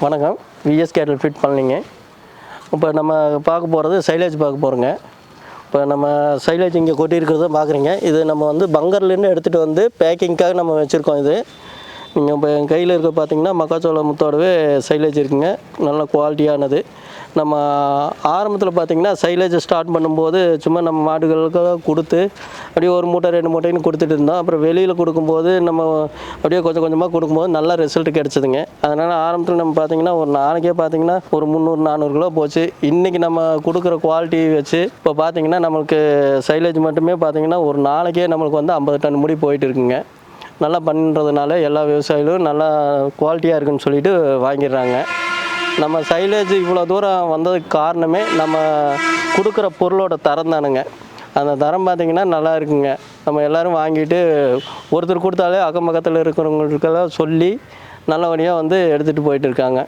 வணக்கம். விஎஸ் கேட்டல் ஃபிட் பண்ணலிங்க. இப்போ நம்ம பார்க்க போகிறது சைலேஜ் பார்க்க போகிறோங்க. இப்போ நம்ம சைலேஜ் இங்கே கொட்டியிருக்கிறத பார்க்குறீங்க. இது நம்ம வந்து பங்கர்லேருந்து எடுத்துகிட்டு வந்து பேக்கிங்க்காக நம்ம வச்சுருக்கோம். இது நீங்கள் இப்போ என் கையில் இருக்க பார்த்தீங்கன்னா மக்காச்சோள முத்தோடவே சைலேஜ் இருக்குங்க. நல்ல குவாலிட்டியானது. நம்ம ஆரம்பத்தில் பார்த்திங்கன்னா சைலேஜை ஸ்டார்ட் பண்ணும்போது சும்மா நம்ம மாடுகளுக்கு கொடுத்து அப்படியே ஒரு மூட்டை 2 மூட்டைன்னு கொடுத்துட்டு இருந்தோம். அப்புறம் வெளியில் கொடுக்கும்போது நம்ம அப்படியே கொஞ்சம் கொஞ்சமாக கொடுக்கும்போது நல்ல ரிசல்ட் கிடச்சிதுங்க. அதனால் ஆரம்பத்தில் நம்ம பார்த்திங்கன்னா ஒரு நாளைக்கே பார்த்திங்கன்னா ஒரு 300-400 கிலோ போச்சு. இன்றைக்கி நம்ம கொடுக்குற குவாலிட்டி வச்சு இப்போ பார்த்திங்கன்னா நம்மளுக்கு சைலேஜ் மட்டுமே பார்த்திங்கன்னா ஒரு நாளைக்கே நம்மளுக்கு வந்து 50 டன் முடி போயிட்டு இருக்குங்க. நல்லா பண்ணுறதுனால எல்லா விவசாயிகளும் நல்லா குவாலிட்டியாக இருக்குன்னு சொல்லிட்டு வாங்கிடுறாங்க. நம்ம சைலேஜ் இவ்வளோ தூரம் வந்ததுக்கு காரணமே நம்ம கொடுக்குற பொருளோட தரம் தானுங்க. அந்த தரம் பார்த்திங்கன்னா நல்லா இருக்குங்க. நம்ம எல்லோரும் வாங்கிட்டு ஒருத்தர் கொடுத்தாலே அக்கம் பக்கத்தில் இருக்கிறவங்களுக்கெல்லாம் சொல்லி நல்லபடியாக வந்து எடுத்துகிட்டு போயிட்டு இருக்காங்க.